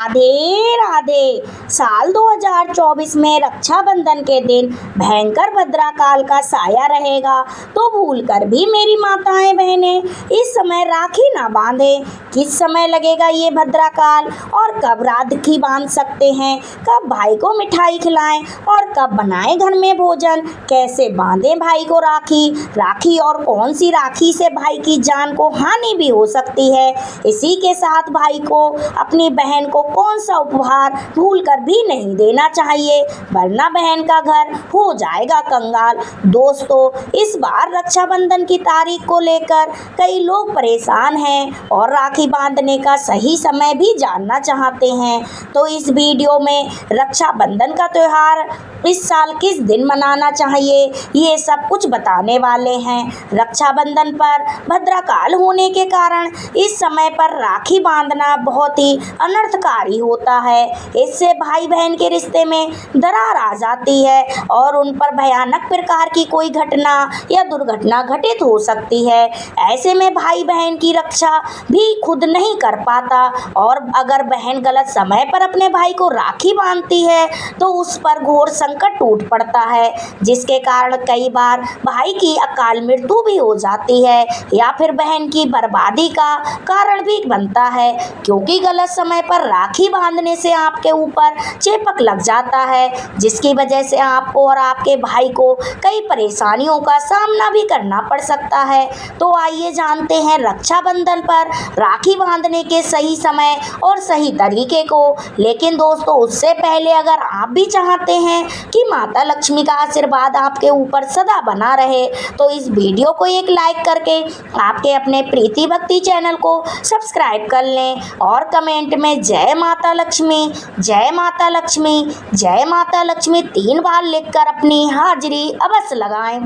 राधे राधे। साल 2024 में रक्षाबंधन के दिन भयंकर भद्राकाल का साया रहेगा, तो भूलकर भी मेरी माताएं बहनें इस समय राखी ना बांधे। किस समय लगेगा ये भद्राकाल और कब राखी बांध सकते हैं, कब भाई को मिठाई खिलाएं और कब बनाएं घर में भोजन, कैसे बांधें भाई को राखी और कौन सी राखी से भाई की जान को हानि भी हो सकती है। इसी के साथ भाई को अपनी बहन को कौन सा उपहार भूलकर भी नहीं देना चाहिए, वरना बहन का घर हो जाएगा कंगाल। दोस्तों, इस बार रक्षाबंधन की तारीख को लेकर कई लोग परेशान हैं और राखी बांधने का सही समय भी जानना चाहते हैं। तो इस वीडियो में रक्षाबंधन का त्यौहार इस साल किस दिन मनाना चाहिए, ये सब कुछ बताने वाले हैं। रक्षाबंधन पर भद्राकाल होने के कारण इस समय पर राखी बांधना बहुत ही अनर्थकारी होता है। इससे भाई बहन के रिश्ते में दरार आ जाती है और उन पर भयानक प्रकार की कोई घटना या दुर्घटना घटित हो सकती है। ऐसे में भाई बहन की रक्षा भी खुद नहीं कर पाता और अगर बहन गलत समय पर अपने भाई को राखी बांधती है तो उस पर घोर संकट टूट पड़ता है, जिसके कारण कई बार भाई की अकाल मृत्यु भी हो जाती है या फिर बहन की बर्बादी का कारण भी बनता है, क्योंकि गलत समय पर राखी बांधने से आपके ऊपर चेपक लग जाता है, जिसकी वजह से आपको और आपके भाई को कई परेशानियों का सामना भी करना पड़ सकता है। तो आइए जानते हैं रक्षाबंधन पर राखी बांधने के सही समय और सही तरीके को। लेकिन दोस्तों, उससे पहले अगर आप भी चाहते हैं कि माता लक्ष्मी का आशीर्वाद आपके ऊपर सदा बना रहे, तो इस वीडियो को एक लाइक करके आपके अपने प्रीति भक्ति चैनल को सब्सक्राइब कर लें और कमेंट में जय माता लक्ष्मी, जय माता लक्ष्मी, जय माता लक्ष्मी 3 बार लिखकर अपनी हाजिरी अवश्य लगाएं।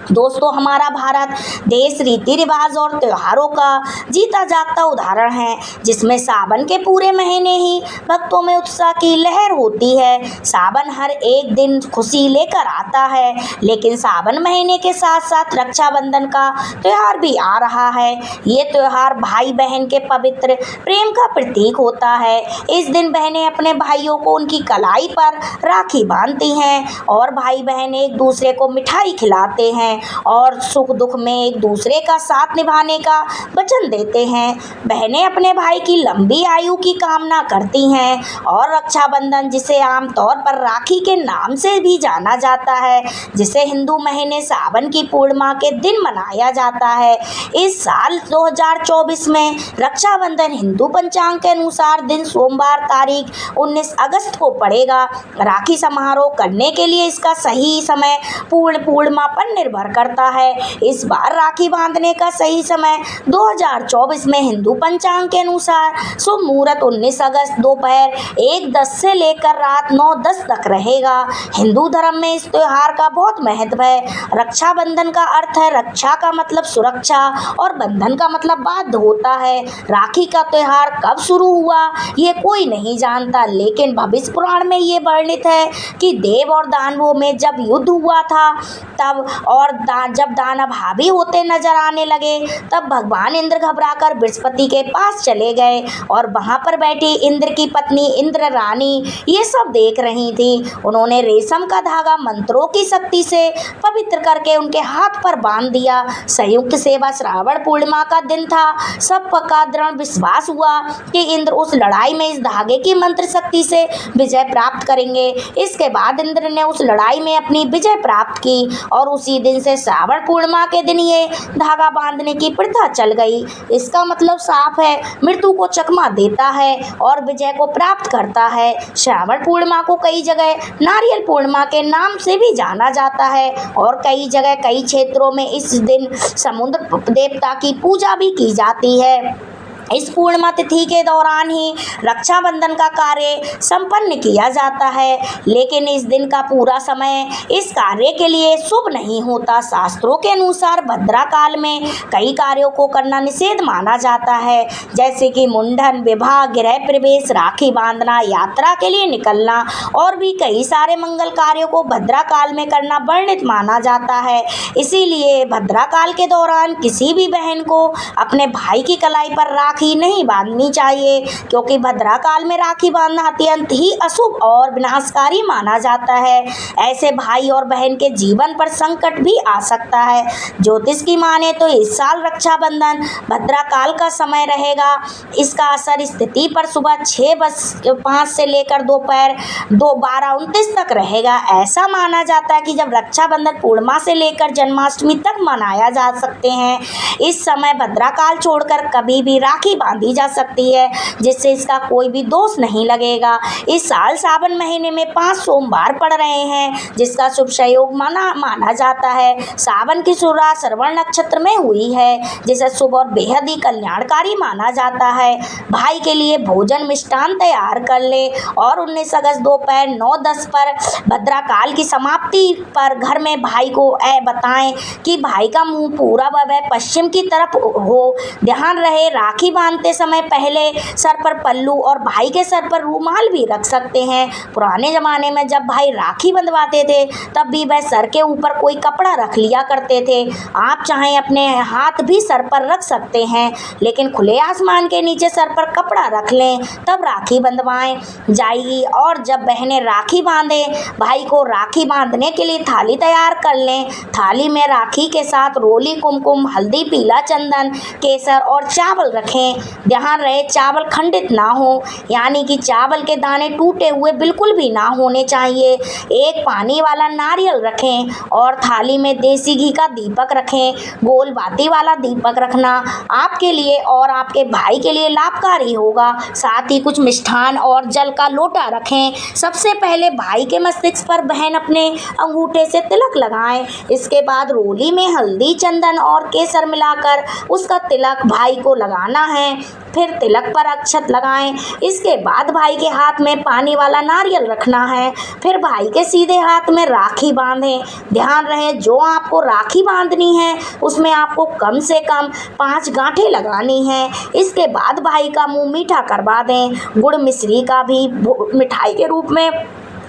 दोस्तों, हमारा भारत देश रीति रिवाज और त्योहारों का जीता जागता उदाहरण है, जिसमें सावन के पूरे महीने ही भक्तों में उत्साह की लहर होती है। सावन हर एक दिन खुशी लेकर आता है, लेकिन सावन महीने के साथ साथ रक्षाबंधन का त्यौहार भी आ रहा है। ये त्यौहार भाई बहन के पवित्र प्रेम का प्रतीक होता है। इस दिन बहनें अपने भाइयों को उनकी कलाई पर राखी बांधती हैं और भाई बहन एक दूसरे को मिठाई खिलाते हैं और सुख दुख में एक दूसरे का साथ निभाने का वचन देते हैं। बहनें अपने भाई की लंबी आयु की कामना करती हैं और रक्षाबंधन, जिसे आमतौर पर राखी के नाम से भी जाना जाता है, जिसे हिंदू महीने सावन की पूर्णिमा के दिन मनाया जाता है। इस साल 2024 में रक्षाबंधन हिंदू पंचांग के अनुसार दिन सोमवार तारीख 19 अगस्त को पड़ेगा। राखी समारोह करने के लिए इसका सही समय पूर्णिमा पर निर्भर करता है। इस बार राखी बांधने का सही समय 2024 में हिंदू पंचांग के अनुसार शुभ मुहूर्त 19 अगस्त दोपहर 1:10 से लेकर रात 9:10 तक रहेगा। हिंदू धर्म में इस त्योहार का बहुत महत्व है। रक्षाबंधन का अर्थ है रक्षा का मतलब सुरक्षा और बंधन का मतलब बाध्य होता है। राखी का त्योहार कब शुरू हुआ ये कोई नहीं जानता, लेकिन भविष्य पुराण में ये वर्णित है कि देव और दानवों में जब युद्ध हुआ था तब और जब दानव हावी होते नजर आने लगे, तब भगवान इंद्र घबराकर बृहस्पति के पास चले गए और वहां पर बैठी इंद्र की पत्नी इंद्र रानी ये सब देख रही थी। उन्होंने रेशम का धागा मंत्रों की शक्ति से पवित्र करके उनके हाथ पर बांध दिया। संयुक्त सेवा श्रावण पूर्णिमा का दिन था। सबका दृढ़ विश्वास हुआ कि इंद्र उस लड़ाई में इस धागे की मंत्र शक्ति से विजय प्राप्त करेंगे। इसके बाद इंद्र ने उस लड़ाई में अपनी विजय प्राप्त की और उसी दिन से श्रावण पूर्णिमा के दिन ये धागा बांधने की प्रथा चल गई। इसका मतलब साफ है, मृत्यु को चकमा देता है और विजय को प्राप्त करता है। श्रावण पूर्णिमा को कई जगह नारियल पूर्णिमा के नाम से भी जाना जाता है और कई जगह कई क्षेत्रों में इस दिन समुद्र देवता की पूजा भी की जाती है। इस पूर्णिमा तिथि के दौरान ही रक्षाबंधन का कार्य संपन्न किया जाता है, लेकिन इस दिन का पूरा समय इस कार्य के लिए शुभ नहीं होता। शास्त्रों के अनुसार भद्राकाल में कई कार्यों को करना निषेध माना जाता है, जैसे कि मुंडन, विवाह, गृह प्रवेश, राखी बांधना, यात्रा के लिए निकलना और भी कई सारे मंगल कार्यों को भद्राकाल में करना वर्णित माना जाता है। इसीलिए भद्राकाल के दौरान किसी भी बहन को अपने भाई की कलाई पर राखी नहीं बांधनी चाहिए, क्योंकि भद्राकाल में राखी बांधना अत्यंत ही अशुभ और विनाशकारी माना जाता है। ऐसे भाई और बहन के जीवन पर संकट भी आ सकता है। ज्योतिष की माने तो इस साल रक्षाबंधन भद्राकाल का समय रहेगा। इसका असर स्थिति पर सुबह 6:05 से लेकर दोपहर 12:29 तक रहेगा। ऐसा माना जाता है कि जब रक्षाबंधन पूर्णिमा से लेकर जन्माष्टमी तक मनाया जा सकते हैं। इस समय भद्राकाल छोड़कर कभी भी राखी बांधी जा सकती है, जिससे इसका कोई भी दोष नहीं लगेगा। इस साल सावन महीने में 5 सोमवार पड़ रहे हैं, जिसका शुभ संयोग माना जाता है। सावन की शुरुआत श्रवण नक्षत्र में हुई है, जिसे शुभ और बेहद ही कल्याणकारी माना जाता है। भाई के लिए भोजन मिष्ठान तैयार कर ले और 19 अगस्त दोपहर 9:10 पर भद्राकाल की समाप्ति पर घर में भाई को बताएं कि भाई का मुंह पूरब व पश्चिम की तरफ हो। ध्यान रहे, राखी बांधते समय पहले सर पर पल्लू और भाई के सर पर रूमाल भी रख सकते हैं। पुराने ज़माने में जब भाई राखी बंधवाते थे तब भी वह सर के ऊपर कोई कपड़ा रख लिया करते थे। आप चाहें अपने हाथ भी सर पर रख सकते हैं, लेकिन खुले आसमान के नीचे सर पर कपड़ा रख लें, तब राखी बंधवाएं जाएगी। और जब बहनें राखी बांधें, भाई को राखी बांधने के लिए थाली तैयार कर लें। थाली में राखी के साथ रोली, कुमकुम, हल्दी, पीला चंदन, केसर और चावल रखें। ध्यान रहे, चावल खंडित ना हो, यानी कि चावल के दाने टूटे हुए बिल्कुल भी ना होने चाहिए। एक पानी वाला नारियल रखें और थाली में देसी घी का दीपक रखें। गोल बाती वाला दीपक रखना आपके लिए और आपके भाई के लिए लाभकारी होगा। साथ ही कुछ मिष्ठान और जल का लोटा रखें। सबसे पहले भाई के मस्तिष्क पर बहन अपने अंगूठे से तिलक लगाएं। इसके बाद रोली में हल्दी, चंदन और केसर मिलाकर उसका तिलक भाई को लगाना है। फिर तिलक पर अक्षत लगाएं। इसके बाद भाई के हाथ में पानी वाला नारियल रखना है। फिर भाई के सीधे हाथ में राखी बांधें। ध्यान रहे, जो आपको राखी बांधनी है उसमें आपको कम से कम 5 गांठें लगानी हैं। इसके बाद भाई का मुंह मीठा करवा दें। गुड़ मिश्री का भी मिठाई के रूप में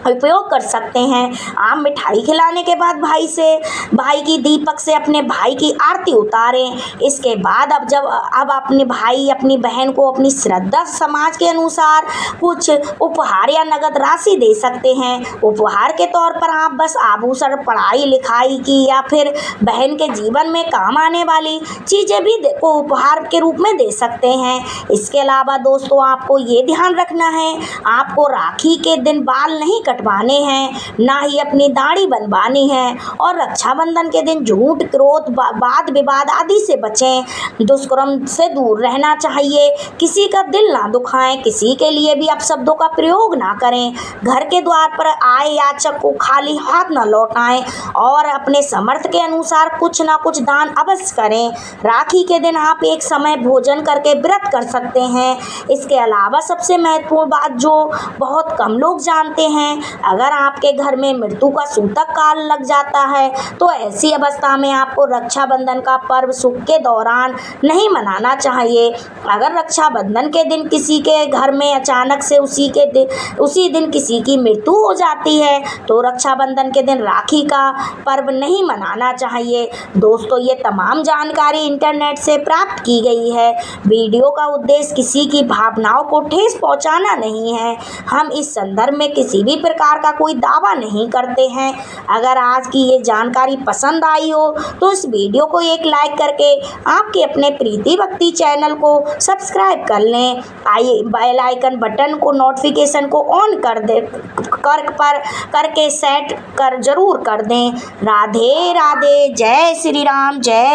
उपयोग कर सकते हैं। आम मिठाई खिलाने के बाद भाई की दीपक से अपने भाई की आरती उतारें। इसके बाद अब अपने भाई अपनी बहन को अपनी श्रद्धा समाज के अनुसार कुछ उपहार या नगद राशि दे सकते हैं। उपहार के तौर पर आप बस आभूषण, पढ़ाई लिखाई की या फिर बहन के जीवन में काम आने वाली चीज़ें भी को उपहार के रूप में दे सकते हैं। इसके अलावा दोस्तों, आपको ये ध्यान रखना है, आपको राखी के दिन बाल नहीं कटवाने हैं, ना ही अपनी दाढ़ी बनवानी है। और रक्षाबंधन के दिन झूठ, क्रोध, वाद विवाद आदि से बचें। दुष्कर्म से दूर रहना चाहिए। किसी का दिल ना दुखाएं, किसी के लिए भी अपशब्दों का प्रयोग ना करें। घर के द्वार पर आए याचक को खाली हाथ न लौटाएं और अपने सामर्थ्य के अनुसार कुछ ना कुछ दान अवश्य करें। राखी के दिन आप एक समय भोजन करके व्रत कर सकते हैं। इसके अलावा सबसे महत्वपूर्ण बात जो बहुत कम लोग जानते हैं, अगर आपके घर में मृत्यु का सूतक काल लग जाता है तो ऐसी अवस्था में आपको रक्षाबंधन का पर्व सुख के दौरान नहीं मनाना चाहिए। अगर रक्षाबंधन के दिन किसी के घर में अचानक से उसी दिन किसी की मृत्यु हो जाती है तो रक्षाबंधन के दिन राखी का पर्व नहीं मनाना चाहिए। दोस्तों, ये तमाम जानकारी इंटरनेट से प्राप्त की गई है। वीडियो का उद्देश्य किसी की भावनाओं को ठेस पहुंचाना नहीं है। हम इस संदर्भ में किसी भी प्रकार का कोई दावा नहीं करते हैं। अगर आज की ये जानकारी पसंद आई हो तो इस वीडियो को एक लाइक करके आपके अपने प्रीति भक्ति चैनल को सब्सक्राइब कर लें। आइए बेल आइकन बटन को नोटिफिकेशन को ऑन करके सेट कर जरूर कर दें। राधे राधे, जय श्री राम, जय